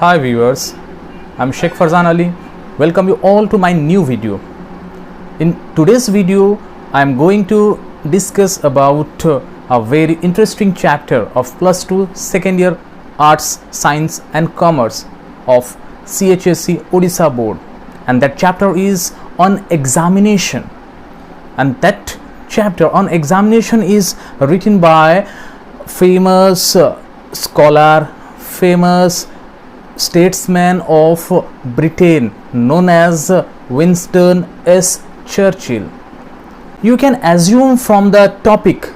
Hi viewers, I'm Sheikh Farzan Ali. Welcome you all to my new video. In today's video, I'm going to discuss about a very interesting chapter of plus 2 second year Arts, Science and Commerce of CHSC Odisha board, and that chapter is on examination, and that chapter on examination is written by famous scholar, famous statesman of Britain known as Winston S. Churchill. You can assume from the topic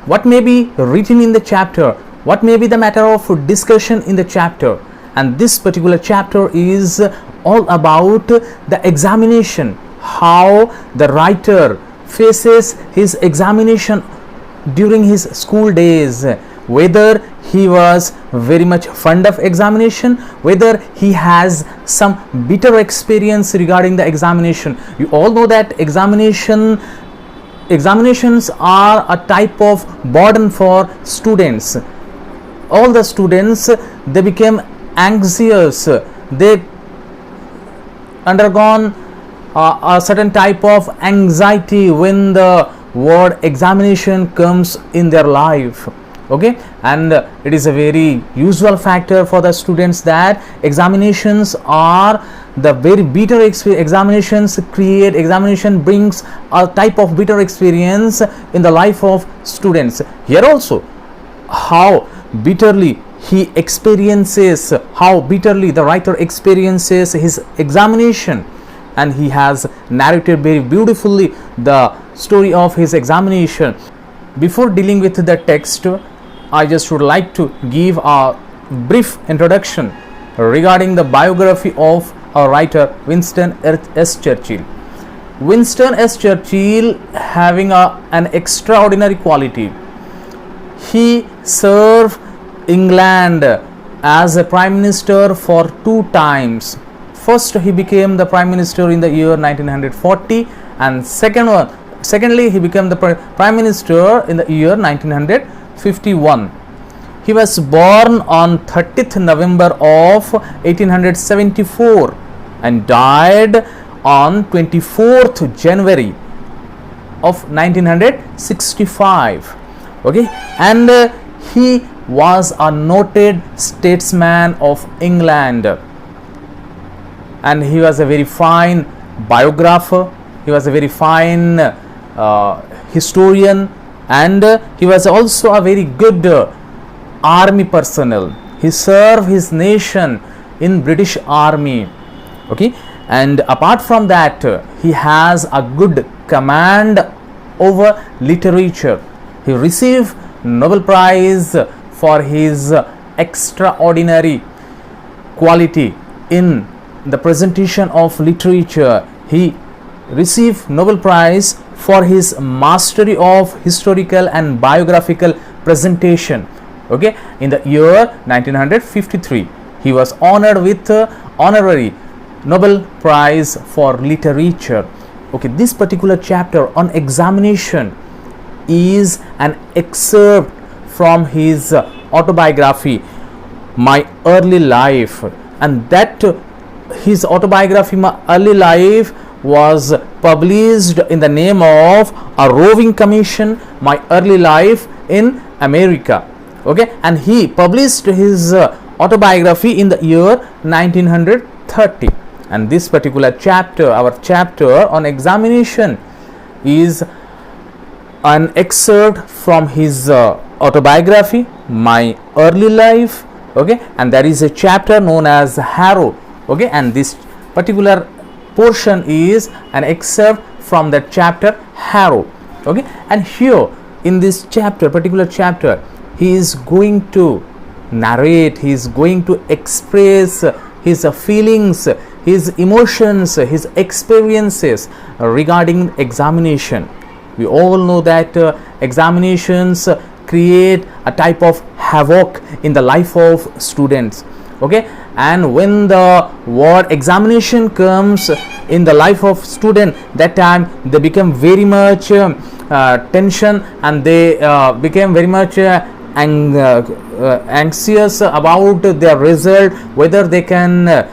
what may be written in the chapter, what may be the matter of discussion in the chapter, and this particular chapter is all about the examination, how the writer faces his examination during his school days, whether he was very much fond of examination, whether he has some bitter experience regarding the examination. You all know that examinations are a type of burden for students. All the students, they became anxious, they undergone a certain type of anxiety when the word examination comes in their life. Okay, and it is a very usual factor for the students that examinations are the very bitter examination brings a type of bitter experience in the life of students. Here also, how bitterly the writer experiences his examination, and he has narrated very beautifully the story of his examination. Before dealing with the text, I just would like to give a brief introduction regarding the biography of our writer Winston S. Churchill. Winston S. Churchill having an extraordinary quality. He served England as a prime minister for 2 times. First, he became the prime minister in the year 1940, and secondly he became the prime minister in the year 1951. He was born on 30th November of 1874 and died on 24th January of 1965. Okay, and he was a noted statesman of England, and he was a very fine biographer, he was a very fine historian, and he was also a very good army personnel. He served his nation in British Army. Okay, and apart from that, he has a good command over literature. He received Nobel Prize for his extraordinary quality in the presentation of literature. He received Nobel Prize for his mastery of historical and biographical presentation. Okay, in the year 1953, he was honored with honorary Nobel Prize for literature. Okay, this particular chapter on examination is an excerpt from his autobiography, My Early Life, and that his autobiography, My Early Life, was published in the name of a roving commission, My Early Life in America. Okay, and he published his autobiography in the year 1930, and this particular chapter, our chapter on examination, is an excerpt from his autobiography, My Early Life. Okay, and there is a chapter known as Harrow. Okay, and this particular portion is an excerpt from that chapter Harrow. Okay, and here in this chapter, particular chapter, he is going to narrate, he is going to express his feelings, his emotions, his experiences regarding examination. We all know that examinations create a type of havoc in the life of students. Okay, and when the word examination comes in the life of student, that time they become very much tension, and they became very much anxious about their result, whether they can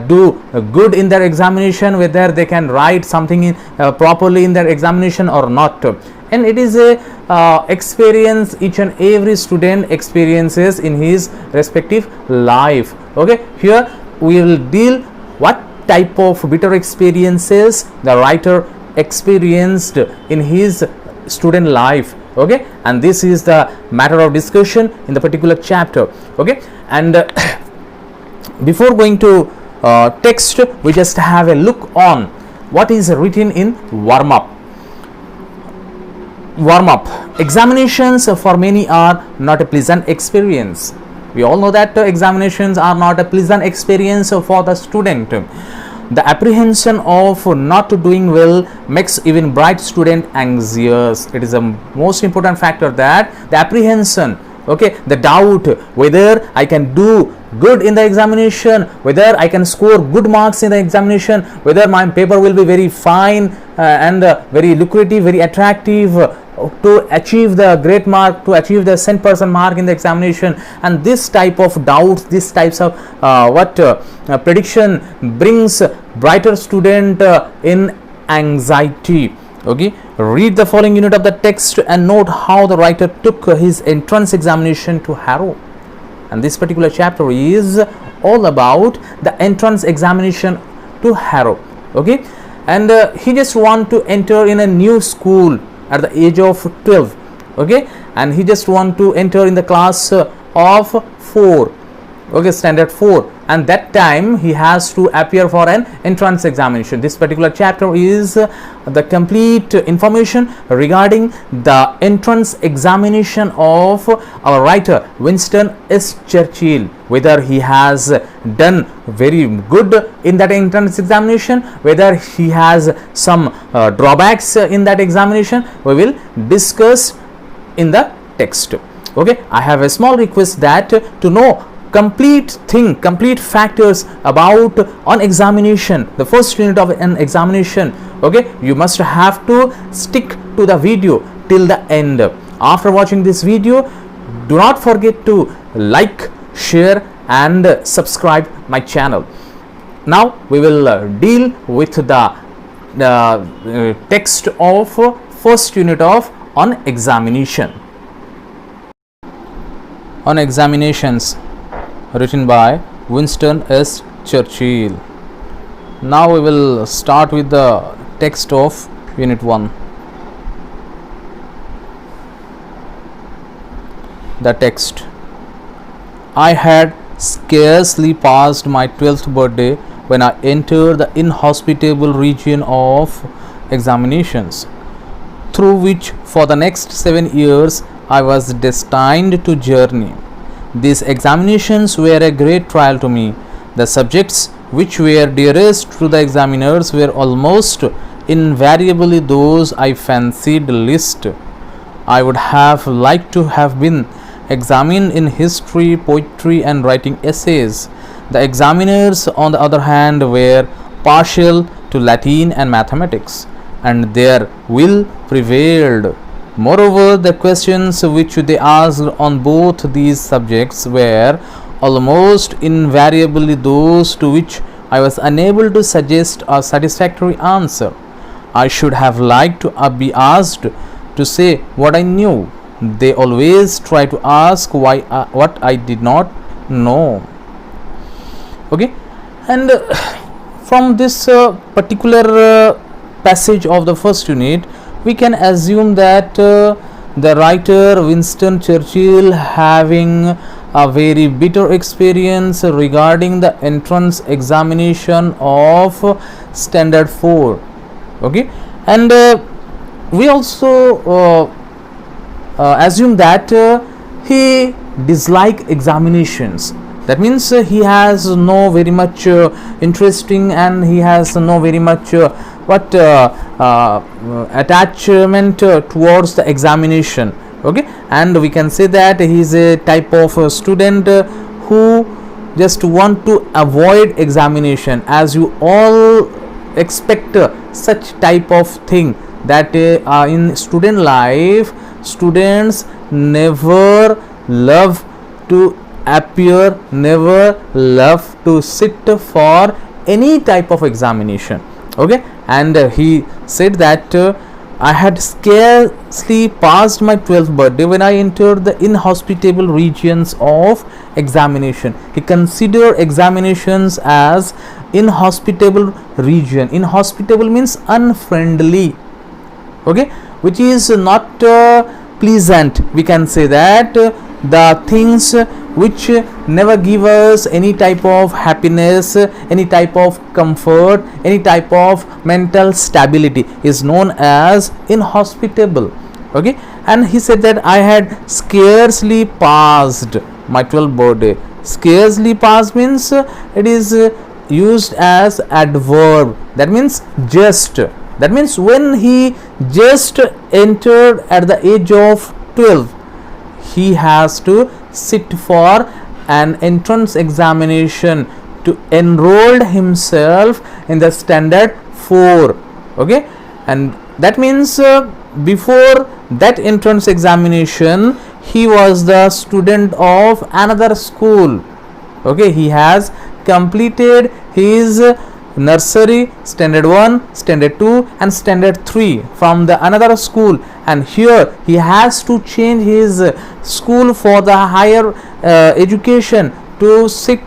do good in their examination, whether they can write something properly in their examination or not. And it is a experience each and every student experiences in his respective life. Okay, here we will deal what type of bitter experiences the writer experienced in his student life. Okay, and this is the matter of discussion in the particular chapter. Okay, and before going to text, we just have a look on what is written in warm up. Examinations for many are not a pleasant experience. We all know that examinations are not a pleasant experience for the student. The apprehension of not doing well makes even bright student anxious. It is a most important factor, that the apprehension, okay, the doubt whether I can do good in the examination, whether I can score good marks in the examination, whether my paper will be very fine and very lucrative, very attractive, to achieve the great mark, to achieve the 100% mark in the examination. And this type of doubts, this types of prediction brings brighter student in anxiety. Okay, read the following unit of the text and note how the writer took his entrance examination to Harrow. And this particular chapter is all about the entrance examination to Harrow. Okay, and he just want to enter in a new school at the age of 12. Okay, and he just want to enter in the class of 4, okay, standard 4, and that time he has to appear for an entrance examination. This particular chapter is the complete information regarding the entrance examination of our writer Winston S. Churchill, whether he has done very good in that entrance examination, whether he has some drawbacks in that examination. We will discuss in the text. Okay, I have a small request that to know complete factors about on examination, the first unit of an examination, okay, you must have to stick to the video till the end. After watching this video, do not forget to like, share and subscribe my channel. Now we will deal with the text of first unit of on examination. On examinations, written by Winston S. Churchill. Now we will start with the text of Unit 1. The text. I had scarcely passed my 12th birthday when I entered the inhospitable region of examinations, through which for the next 7 years I was destined to journey. These examinations were a great trial to me. The subjects which were dearest to the examiners were almost invariably those I fancied least. I would have liked to have been examined in history, poetry and writing essays. The examiners, on the other hand, were partial to Latin and mathematics, and their will prevailed. Moreover, the questions which they asked on both these subjects were almost invariably those to which I was unable to suggest a satisfactory answer. I should have liked to be asked to say what I knew. They always try to ask what I did not know. Okay, and from this particular passage of the first unit, we can assume that the writer Winston Churchill, having a very bitter experience regarding the entrance examination of standard 4. Okay, and we also assume that he dislike examinations. That means he has no very much interesting and he has no very much attachment towards the examination. Okay, and we can say that he is a type of student who just want to avoid examination, as you all expect such type of thing, that in student life students never love to appear, never love to sit for any type of examination. Okay, and he said that I had scarcely passed my 12th birthday when I entered the inhospitable regions of examination. He considered examinations as inhospitable region. Inhospitable means unfriendly, okay, which is not pleasant. We can say that the things which never give us any type of happiness, any type of comfort, any type of mental stability is known as inhospitable. Okay, and he said that I had scarcely passed my 12th birthday. Scarcely passed means it is used as adverb, that means just. That means when he just entered at the age of 12, he has to sit for an entrance examination to enroll himself in the standard 4. Okay, and that means before that entrance examination he was the student of another school. Okay, he has completed his nursery, standard 1, standard 2 and standard 3 from the another school, and here he has to change his school for the higher education to sit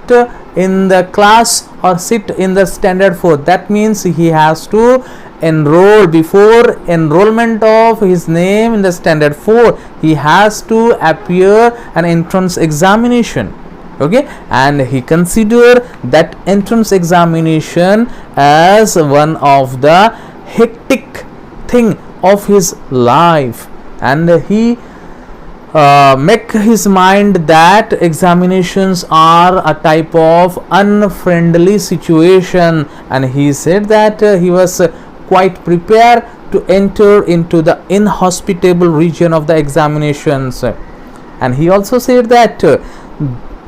in the class or sit in the standard 4. That means he has to enroll. Before enrollment of his name in the standard 4, he has to appear an entrance examination. Okay, and he considered that entrance examination as one of the hectic thing of his life, and he make his mind that examinations are a type of unfriendly situation, and he said that he was quite prepared to enter into the inhospitable region of the examinations. And he also said that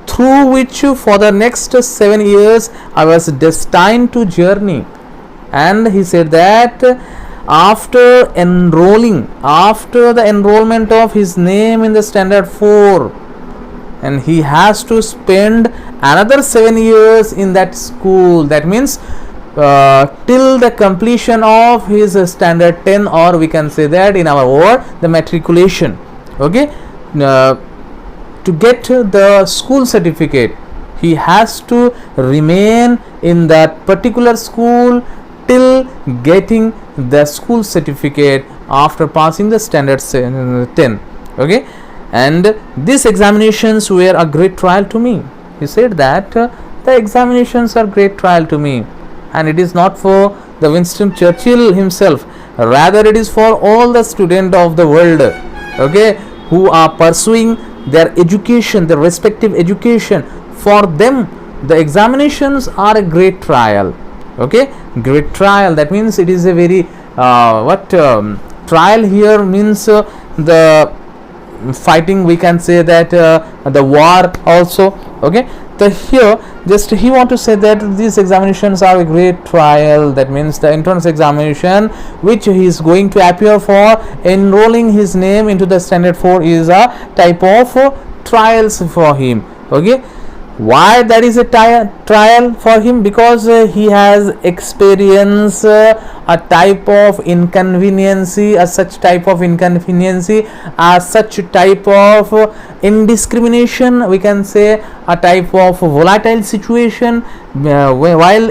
through which for the next 7 years I was destined to journey. And he said that after the enrollment of his name in the standard 4, and he has to spend another 7 years in that school. That means till the completion of his standard 10, or we can say that in our word the matriculation. Okay, to get the school certificate he has to remain in that particular school till getting the school certificate after passing the standard 10. Okay, and these examinations were a great trial to me. He said that the examinations are great trial to me, and it is not for the Winston Churchill himself, rather it is for all the students of the world, okay, who are pursuing their education, their respective education. For them the examinations are a great trial. Okay, great trial, that means it is a very trial here means the fighting, we can say that the war also. Okay, so here just he want to say that these examinations are a great trial. That means the entrance examination which he is going to appear for enrolling his name into the standard 4 is a type of trials for him. Okay, why that is a trial for him? Because he has experienced a type of inconveniency, such type of indiscrimination, we can say a type of volatile situation while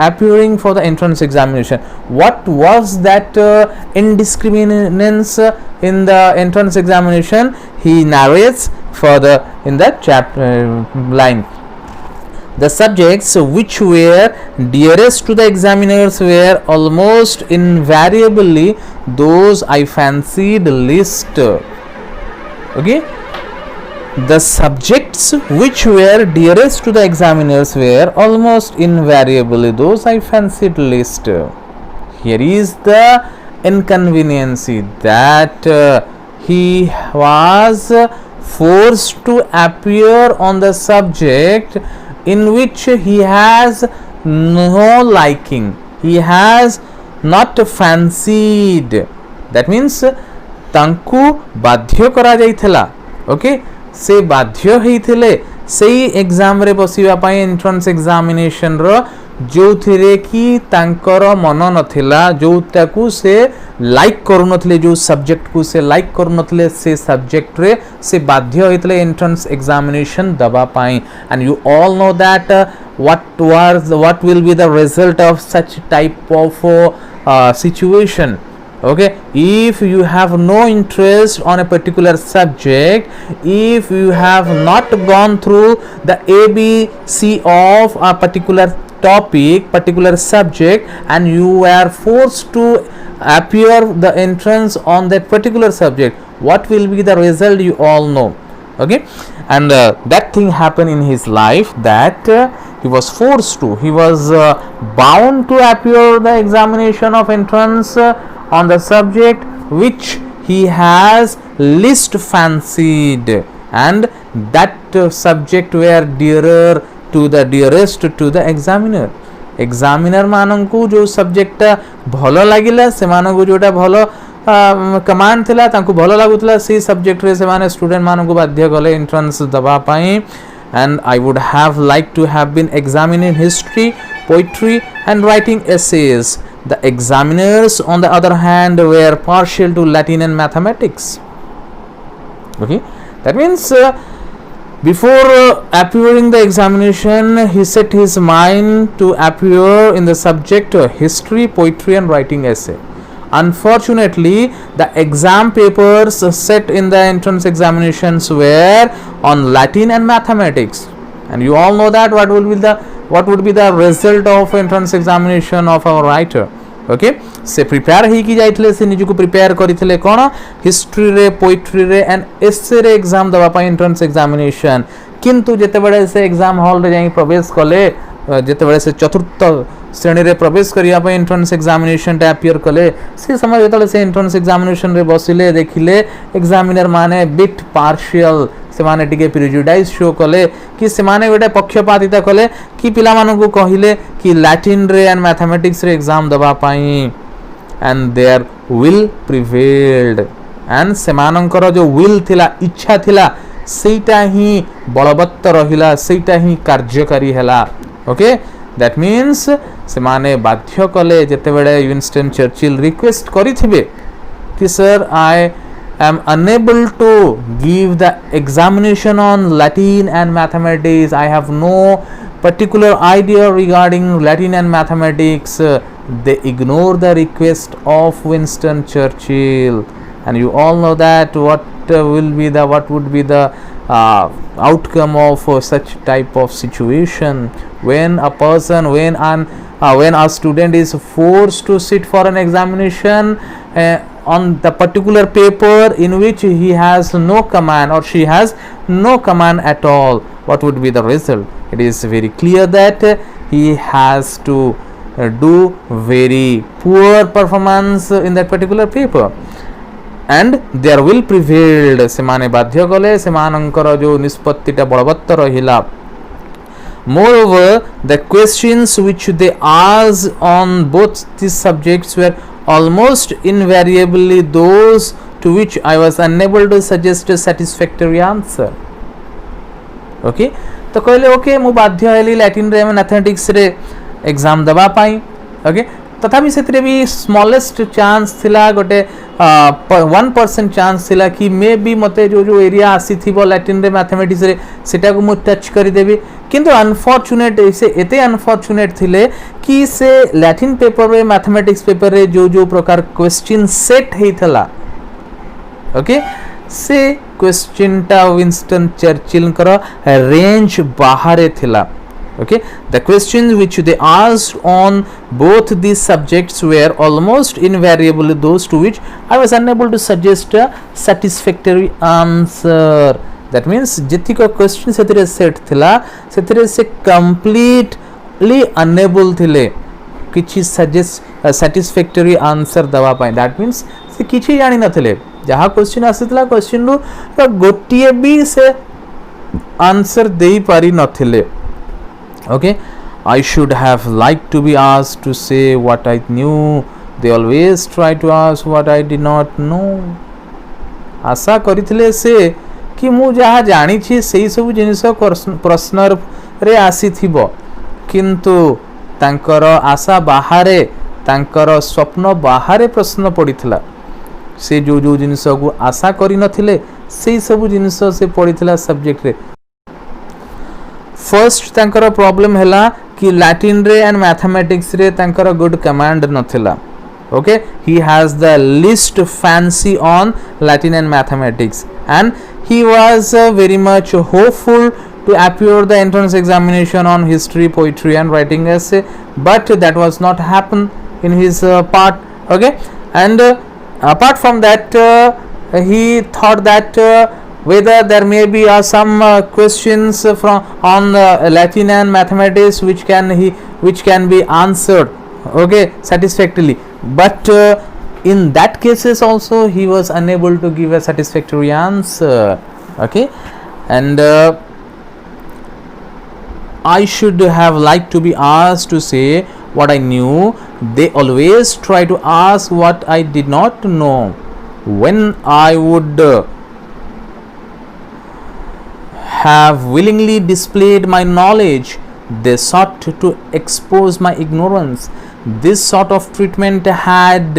appearing for the entrance examination. What was that indiscriminance in the entrance examination? He narrates further in that chapter line. The subjects which were dearest to the examiners were almost invariably those I fancied least. Okay, the subjects which were dearest to the examiners were almost invariably those I fancied least. Here is the inconveniency, that he was forced to appear on the subject in which he has no liking, he has not fancied. That means ତାଙ୍କୁ ବାଧ୍ୟ କରାଯାଇଥିଲା, okay, से बाध्य होइथिले सेही exam रे बसिबा पई entrance examination रो जो थिरे कि तांकर मन नथिला जोटाकू से लाइक करू नथिले जो सब्जेक्ट को से लाइक करू नथिले से सब्जेक्ट रे से बाध्य होइथिले एंट्रेंस एग्जामिनेशन दबा पई and you all know that what will be the result of such type of situation. Okay, if you have no interest on a particular subject, if you have not gone through the ABC of a particular topic, particular subject, and you are forced to appear the entrance on that particular subject, what will be the result? You all know. Okay, and that thing happened in his life that he was forced to, he was bound to appear the examination of entrance on the subject which he has least fancied, and that subject were dearer to the dearest to the examiner. examiner मानंकु जो subject भलो लागिला से मानंकु जोटा भलो command थिला तांकु भलो लागुतला से subject रे से माने स्टूडेंट मानंकु बाध्य गले एंट्रेंस दबा पाई. And I would have liked to have been examined in history, poetry and writing essays. The examiners on the other hand were partial to Latin and mathematics. Okay, that means before appearing the examination he set his mind to appear in the subject history, poetry and writing essay. Unfortunately, the exam papers set in the entrance examinations were on Latin and mathematics, and you all know that what would be the result of entrance examination of our writer. Okay, से prepare ही की जाइथिले से निजु को prepare करिथिले कोन history रे, poetry रे and एसे रे exam दबा पई entrance examination. किंतु जेते बडे से एग्जाम हॉल रे जाई प्रवेश कले, जेते बडे से चतुर्थ श्रेणी रे प्रवेश करिया पई एंट्रेंस एग्जामिनेशन टा अपियर कले से समय जेतले से एंट्रेंस एग्जामिनेशन रे बसिले देखिले एग्जामिनर माने बिट पार्शियल से माने टिके प्रेजुडाइज शो कले कि से माने गोटे पक्षपातिता कले कि पिला मानन को कहिले कि लैटिन रे एंड मैथमेटिक्स रे एग्जाम दबा पाई and there will prevailed and से माननकर जो विल थिला, इच्छा थिला सेटा ही बलवत्त रहिला, सेटा ही कार्यकारी हला. ओके, दैट मीन्स से माने बाध्य कले जेते बेले विंस्टन चर्चिल रिक्वेस्ट करिथिबे कि sir I am unable to give the examination on Latin and mathematics, I have no particular idea regarding Latin and mathematics. They ignore the request of Winston Churchill, and you all know that what would be the outcome of such type of situation when a student is forced to sit for an examination on the particular paper in which he has no command or she has no command at all. What would be the result? It is very clear that he has to do very poor performance in that particular paper, and there will prevailed. semane badhya kale semanankar jo nispatti ta balavatta rahila. Moreover, the questions which they asked on both these subjects were almost invariably those to which I was unable to suggest a satisfactory answer. Okay, तो कहले okay मु बाध्य heli Latin रे mathematics रे exam दबा पाई. Okay, तथापि सेतरे भी smallest chance थिला, गोटे 1% चांस थिला कि मे बी मते जो एरिया आसी थिबो लैटिन रे मैथमेटिक्स रे सेटा को मु टच करि देबी. किंतु अनफॉर्चुनेट से एते अनफॉर्चुनेट थिले कि से लैटिन पेपर रे मैथमेटिक्स पेपर रे जो प्रकार क्वेश्चन सेट हेथला, ओके, से क्वेश्चन टा विंस्टन चर्चिल कर रेंज बाहर थिला. Okay, the questions which they asked on both these subjects were almost invariably those to which I was unable to suggest a satisfactory answer. That means जेतिक question सेतिरे set थिला सेतिरे से completely unable थिले किछि suggest satisfactory answer दवा पाई. That means से किछि जानि नथिले, जहा क्वेश्चन आसितला क्वेश्चन रो गोटिए भी से आंसर देई पारि नथिले. Okay, I should have liked to be asked to say what I knew. They always try to ask what I did not know. आशा करिथिले से कि मु जहाँ जानी से सब जिनिस प्रश्न रे आसी थिबो किंतु तांकर आशा बाहरे तांकर स्वप्न बाहरे प्रश्न पड़ीथिला से जो जो जिनिस को आशा करि नथिले से सब जिनिस से पड़ीथिला सब्जेक्ट रे फर्स्ट तांकर प्रॉब्लम हैला कि लैटिन रे एंड मैथमेटिक्स रे तांकर गुड कमांड नथिला okay he has the least fancy on Latin and mathematics and he was very much hopeful to appear the entrance examination on history, poetry and writing essay, but that was not happen in his part. Okay, and apart from that he thought that whether there may be some questions from on Latin and mathematics which can be answered okay satisfactorily, but in that cases also he was unable to give a satisfactory answer. Okay, and I should have liked to be asked to say what I knew. They always try to ask what I did not know. When I would have willingly displayed my knowledge, they sought to expose my ignorance. This sort of treatment had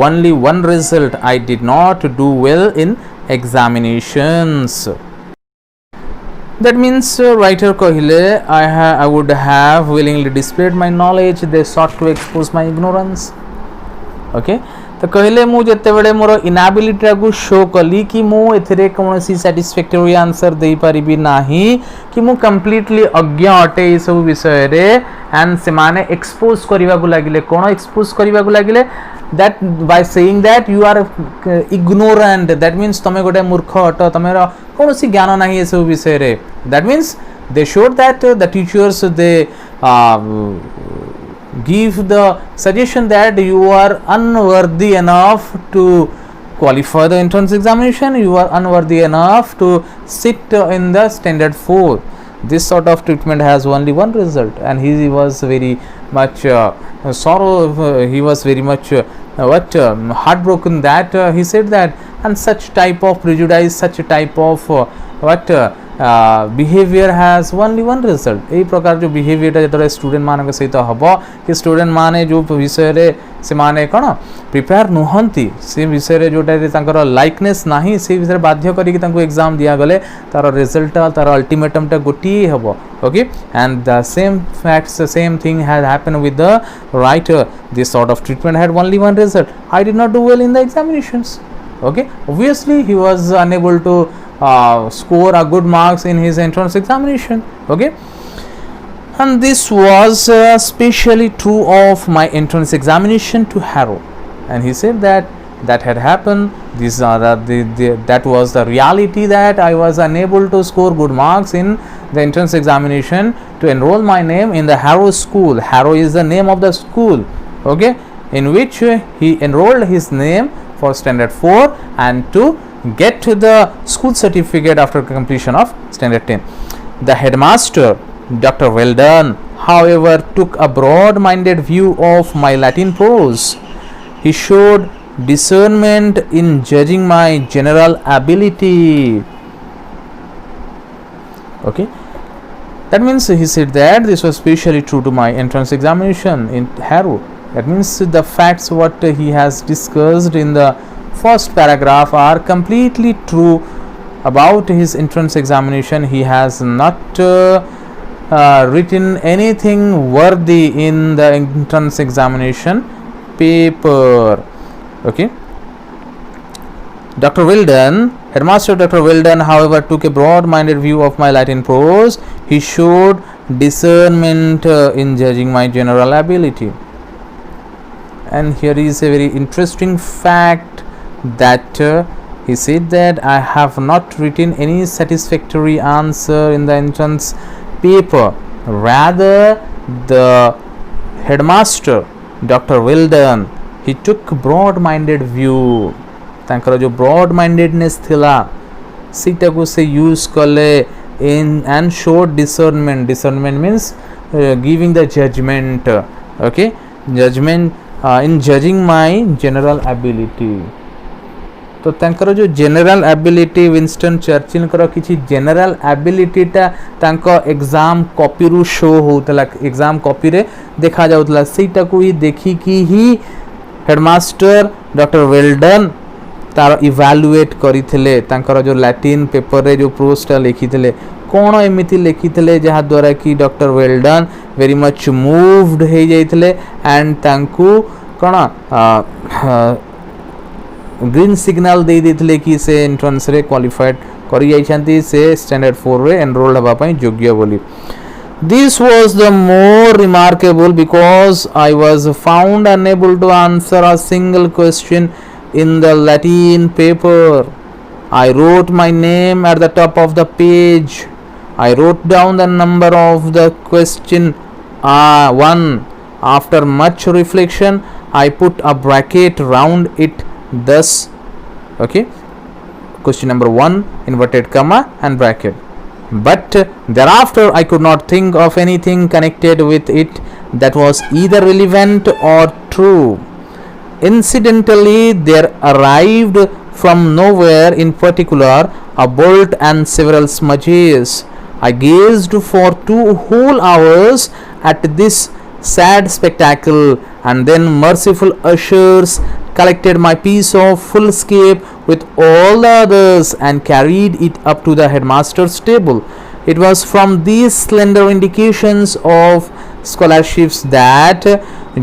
only one result: I did not do well in examinations. That means writer कहले I would have willingly displayed my knowledge, they sought to expose my ignorance. Okay, तो कहले मु जते बड़े मोर इनाबिलिटी को show कली कि मु एथिरे कोनोसी सैटिस्फैक्टरी आंसर दे परिबी नाही कि मु कंप्लीटली अज्ञ अटे ए सब विषय रे एंड से माने एक्सपोज करबा को लागिले कोन एक्सपोज करबा को लागिले that by saying that you are ignorant, that means तमे गोटे मूर्ख अट तमेर कोनोसी ज्ञान नाही ए सब विषय रे. That means they showed that the teachers they give the suggestion that you are unworthy enough to qualify the entrance examination, you are unworthy enough to sit in the standard 4. This sort of treatment has only one result, and he was very much he was very much heartbroken that he said that, and such type of prejudice, such a type of behaviour has only one result. यही प्रकार जो behaviour जो student मान सहित हम कि student माने जो विषय रे से माने कौन प्रिपेयर नुहंती से विषय जोटा लाइकनेस नाही से विषय बाध्य करके एग्जाम दिया गले तार रिजल्ट तार अल्टीमेटमटा गोटे हम. Okay, and the same facts same thing has happened with the writer. This sort of treatment had only one result: I did not do well in the examinations. Okay, obviously he was unable to score a good marks in his entrance examination. Okay, and this was especially true of my entrance examination to Harrow, and he said that had happened. These are that was the reality, that I was unable to score good marks in the entrance examination to enroll my name in the Harrow school. Harrow is the name of the school, okay, in which he enrolled his name for standard 4 and to get the school certificate after completion of standard 10. The headmaster, Dr. Weldon, however, took a broad-minded view of my Latin prose. He showed discernment in judging my general ability. Okay, that means he said that this was especially true to my entrance examination in Harrow. That means the facts what he has discussed in the first paragraph are completely true about his entrance examination. He has not written anything worthy in the entrance examination paper. Okay, Dr. Weldon, Headmaster Dr. Weldon, however, took a broad-minded view of my Latin prose. He showed discernment in judging my general ability. And here is a very interesting fact that he said that I have not written any satisfactory answer in the entrance paper. Rather, the headmaster, Dr. Weldon, he took broad-minded view. तांकर जो broad-mindedness थिला सीटा को से use कले in and showed discernment. Discernment means giving the judgment. Okay, judgment in judging my general ability. तो तांकर जो जनरल एबिलिटी विंस्टन चर्चिल किसी जनरल एबिलिटीटा तांको एग्जाम कॉपी रु शो होतला एग्जाम कॉपी रे देखा जाउतला सेटा को ही देखी कि ही हेडमास्टर डॉक्टर वेल्डन तार इवैल्यूएट करिथिले तांकर जो लैटिन पेपर रे जो प्रोस्टा लिखिथिले कोन एमिति लिखिथिले जहा द्वारा कि doctor Welldon very much moved हे जाइथिले एंड तांकू कोन ग्रीन सिग्नल दे देथिले कि से एंट्रेंस रे क्वालिफाइड करि जाइछंती से स्टैंडर्ड 4 रे एनरोल्ड हबा पई योग्य बोली. This was the more remarkable because I was found unable to answer a single question in the Latin paper. I wrote my name at the top of the page. I wrote down the number of the question 1. After much reflection, I put a bracket round it thus. Okay, question number 1 inverted comma and bracket. But thereafter I could not think of anything connected with it that was either relevant or true. Incidentally, there arrived from nowhere in particular a bolt and several smudges. I gazed for 2 whole hours at this sad spectacle, and then merciful ushers collected my piece of foolscap with all the others and carried it up to the headmaster's table. It was from these slender indications of scholarships that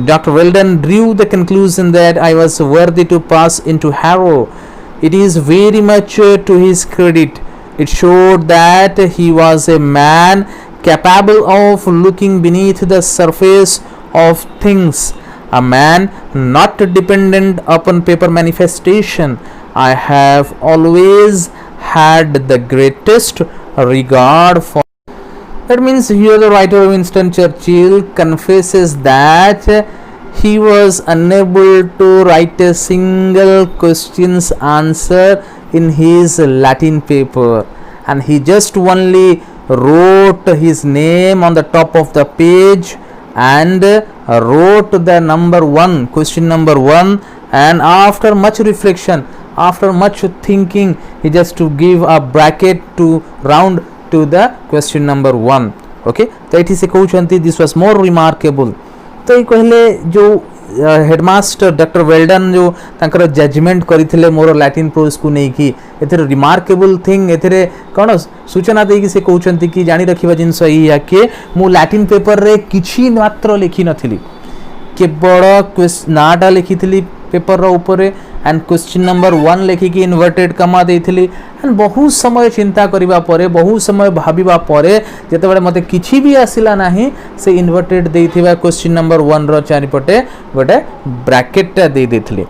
Dr. Weldon drew the conclusion that I was worthy to pass into Harrow. It is very much to his credit. It showed that he was a man capable of looking beneath the surface of things, a man not dependent upon paper manifestation. I have always had the greatest regard for. That means here the writer Winston Churchill confesses that he was unable to write a single question's answer in his Latin paper, and he just only wrote his name on the top of the page and wrote the number 1, question number 1, and after much reflection, after much thinking, he just to give a bracket to round to the question number 1. Okay, तो ये से कहते this was more remarkable. तो ये कहले जो headmaster doctor well done जो तांकर जजमेंट करथिले मोर लैटिन प्रोज को नै कि एथरे रिमार्केबल थिंग एथरे कोन सूचना दे कि से कहउछंती कि जानि रखिबा जिंस ई के मु लैटिन पेपर रे किछि मात्र लिखि नथिली, केवल क्वेश्चन नाटा लिखिथिली पेपर रो ऊपर एंड क्वेश्चन नंबर 1 लिखिकी इन्वर्टेड कमा देथिली. एंड बहुत समय चिंता करिबा परे, बहुत समय भाबिबा परे जेतेबेले मते किछि भी आसिला नाही से इन्वर्टेड देथिबा क्वेश्चन नंबर 1 रो चारिपटे गोटे ब्रैकेट ता दे देथिली.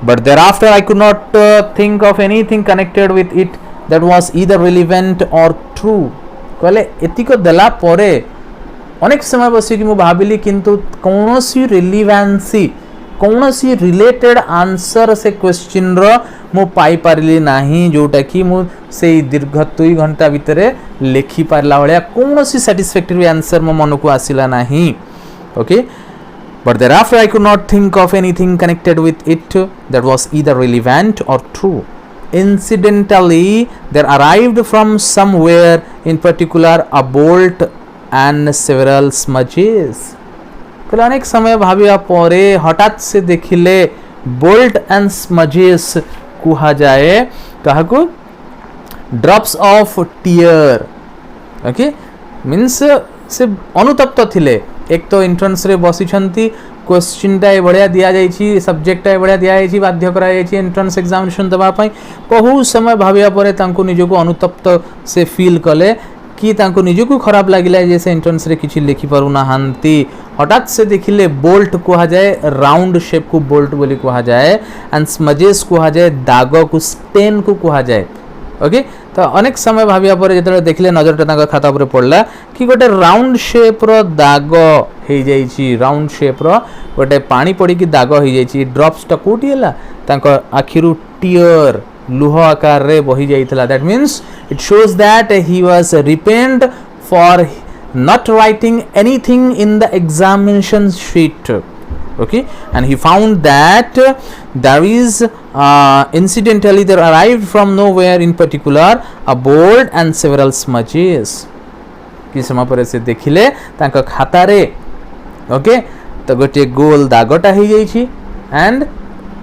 But thereafter I could not think of anything connected with it that was either relevant or true. कहले एतिको देला परे अनेक समय बसी कि मु भाबिली किंतु कोनोसी रिलेवेंसी कौनसी रिलेटेड आंसर से क्वेश्चन रो मु पाई पारली नाही, जोटा कि मु से दीर्घ 2 घंटा भितरे लिखि पारला भलिया कौनसी सैटिस्फैक्टरी आंसर मो मन को आसिला नाही. Okay, but thereafter I could not think of anything connected with it that was either relevant or true. Incidentally, there arrived from somewhere in particular a bolt and several smudges. अनेक समय भाविया परे हठात से देखिले बोल्ट एंड स्मजेस कुहा जाए काहाकू drops of tear. Okay, means से अनुतप्त थिले. एक तो एंट्रेंस रे बसी छंती, क्वेश्चन टा बढ़िया दिया जाइछि, सब्जेक्ट टा बढ़िया दिया जाइछि, बाध्य करा जाइछि एंट्रेंस एग्जामिनेशन दबा पई. बहुत समय भाविया परे तांको निजको अनुतप्त से फील कले कि तांको निजको खराब लागिला जे से एंट्रेंस रे किछि लिखि पारु ना हंती. हठात से देखिले बोल्ट कुहा जाए, राउंड शेप को बोल्ट बोली कुहा जाए, एंड स्मजेस कुहा जाए, दाग को स्टेन को कुहा जाए. ओके, तो अनेक समय भाबिया पर जेतले देखिले नजरटा तांका खाता पर पड़ला कि गोटे राउंड शेप रो दाग हे जाइछि, राउंड शेप रो गोटे पानी पड़ी कि दाग हे जाइछि. ड्रॉप्स टा कोठी हला तांका आखिरु टीयर लुह आकार रे बही जाइतला. That means it shows that he was repent for not writing anything in the examination sheet. Okay, and he found that there is incidentally there arrived from nowhere in particular a board and several smudges. कि समय पर से देखिले तांका खाता रे okay तो गोटे गोल दागटा हो जाइछि एंड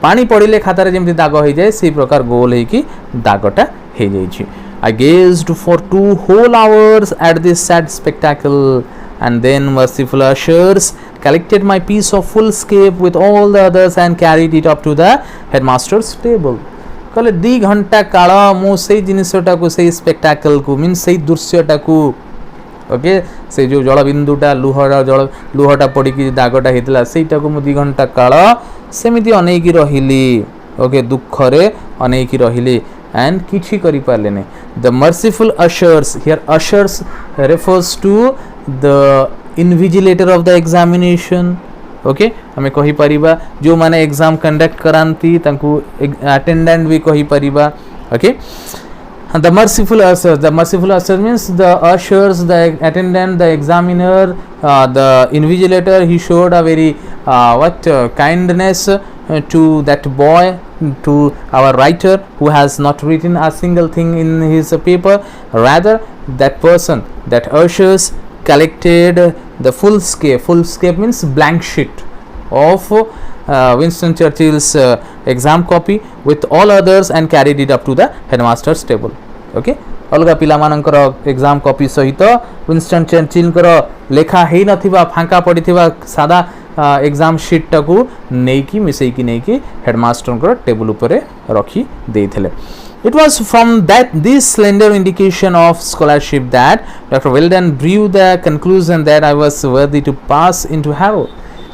पानी पड़िले खातार जेमती दाग हो जाए से प्रकार गोल होइकी दागटा हो जाइछि. I gazed for 2 whole hours at this sad spectacle, and then merciful ushers collected my piece of foolscape with all the others and carried it up to the headmaster's table. कहले 2 घंटा काल मु से जिनिसटा को से स्पेक्टाकल को mean से दृश्यटा को ओके से जो जल बिंदुटा लुहटा पड़ी कि दागटा हेतला सेटा को मु 2 घंटा काल सेमिति अनेकी रहिली ओके दुख रे अनेकी रहिली and किछि करि पारले नै. The merciful ushers, here ushers refers to the invigilator of the examination. Okay, हमें कहि परिबा जो माने एग्जाम कंडक्ट करांती तांकू अटेंडेंट भी कहि परिबा. Okay, the merciful ushers means the ushers, the attendant, the examiner, the invigilator. He showed a very kindness to that boy, to our writer who has not written a single thing in his paper. Rather, that person, that ushers collected the fullscape means blank sheet of Winston Churchill's exam copy with all others and carried it up to the headmaster's table. Okay, अलगा पिला मानकर exam copy सहित Winston Churchill कर लेखा हे नथिबा फांका पड़िथिबा सादा exam sheet टाकू नेकी मिसेकी नेकी हेडमास्टर कर टेबल ऊपर रखी देइथिले. It was from this slender indication of scholarship that Dr. Weldon drew the conclusion that I was worthy to pass into Harrow.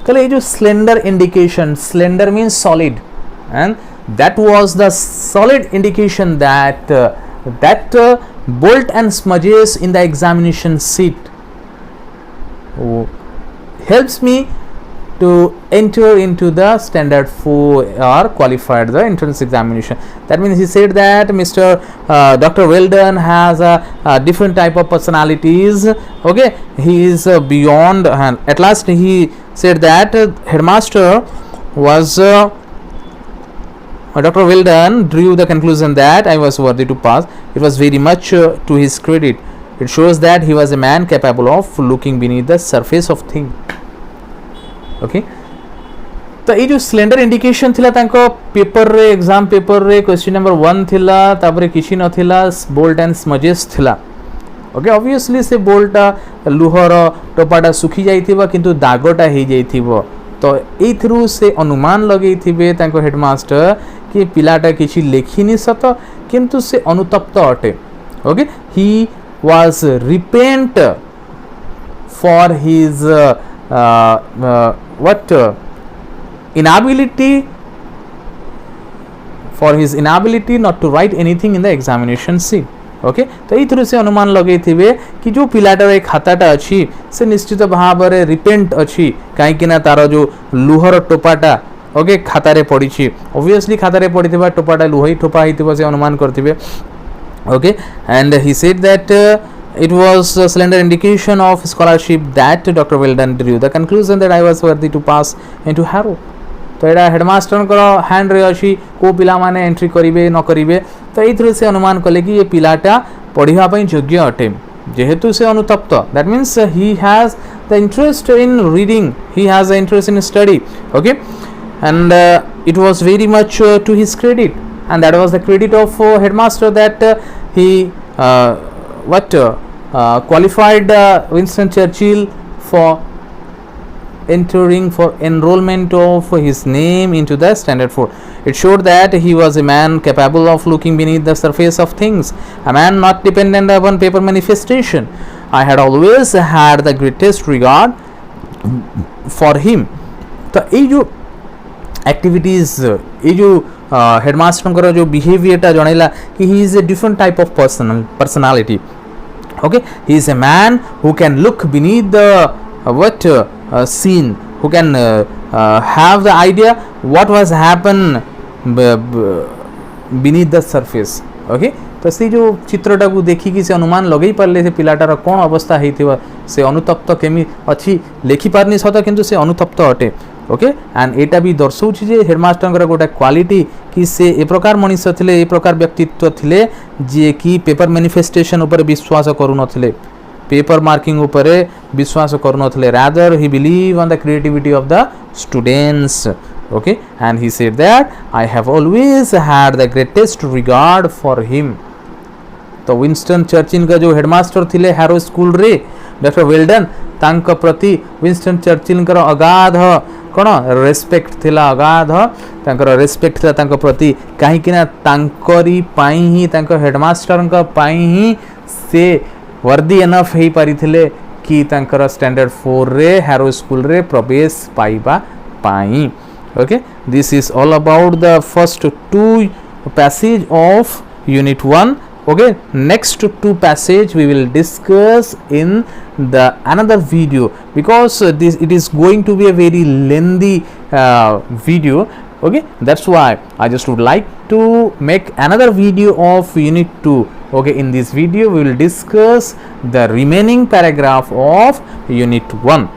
कले ये जो slender indication, slender means solid, and that was the solid indication that bolt and smudges in the examination sheet helps me to enter into the standard 4 or qualified the entrance examination. That means he said that Dr. Weldon has a different type of personalities. Okay, he is beyond, and at last he said that headmaster was Dr. Weldon drew the conclusion that I was worthy to pass. It was very much to his credit. It shows that he was a man capable of looking beneath the surface of things. Okay, तो ये जो slender indication थिला तांको paper रे exam paper रे question number 1 थिला तापरे किछि नथिला बोल्ट एंड स्मजेस थिला. ओके, ऑब्वियसली से बोल्टा लुहर टोपाटा सुखी जाइथिबा किंतु दागटा हे जाइथिबो तो ए थ्रू से अनुमान लगेइथिबे तांको हेडमास्टर कि पिलाटा किछि लेखिनी सत किंतु से अनुतप्त अटे. Okay, he was repent for his inability not to write anything in the examination sheet. Okay, तो ये थ्रू से अनुमान लगे थे कि जो पिलाटार एक खाताटा अच्छी से निश्चित भाव में रिपेंट अच्छी कहीं तार जो लुहर टोपाटा ओके खातारे पड़ी ऑब्वियसली खातारे पड़ी टोपाटा लुहई टोपा होता से अनुमान करते. Okay, and he said that it was a slender indication of scholarship that Dr. Weldon drew the conclusion that I was worthy to pass into Harrow. तो एटा हेडमास्टर कर हैंड रे अच्छी को पिला माने एंट्री करिवे न करिवे तो ए थ्रू से अनुमान कले कि ये पिलाटा पढ़िबा पई योग्य अटे जेहेतु से अनुतप्त. That means he has the interest in reading, he has the interest in study. Okay, and it was very much to his credit and that was the credit of headmaster that he qualified Winston Churchill for enrollment of his name into the standard 4. It showed that he was a man capable of looking beneath the surface of things, a man not dependent upon paper manifestation. I had always had the greatest regard for him. तो ये जो activities, ये जो headmaster का जो बिहेवियरटा जनैला कि he is a different type of personality. Okay, he is a man who can look beneath the scene, who can have the idea what was happen beneath the surface. Okay, तो से जो चित्रटा को देखी कि से अनुमान लगे पारे से पिलाटार कौन अवस्था होइथिबा से अनुतप्त केमी अच्छी लेखि पारनी सत किंतु से अनुतप्त अटे. ओके एंड एटा भी दर्शाऊँ जे हेडमास्टर गोटे क्वालिटी कि से ए प्रकार मनीष थिले ए प्रकार व्यक्तित्व थिले जे कि पेपर मैनिफेस्टेशन ऊपर विश्वास करूनथिले पेपर मार्किंग ऊपर विश्वास करूनथिले rather he believe on the creativity of the students okay and he said that I have always had the greatest regard for him तो विंस्टन चर्चिल का जो हेडमास्टर थिले हैरो स्कूल रे डॉक्टर वेल्डन तांक प्रति विंस्टन चर्चिल अगाध कौन respect थिला अगाध तांकर रेस्पेक्ट थिला तांक प्रति कहीं कि ना तांकरी पाई ही तांक हेडमास्टर का पाई ही से वर्दी एनफ हे पारिथिले कि तांकर स्टैंडर्ड 4 रे हैरो स्कूल रे प्रवेश पाइबा पाई okay this is all about the first two passage of unit 1 okay next two passage we will discuss in the another video because this it is going to be a very lengthy video okay that's why I just would like to make another video of unit 2 okay in this video we will discuss the remaining paragraph of unit 1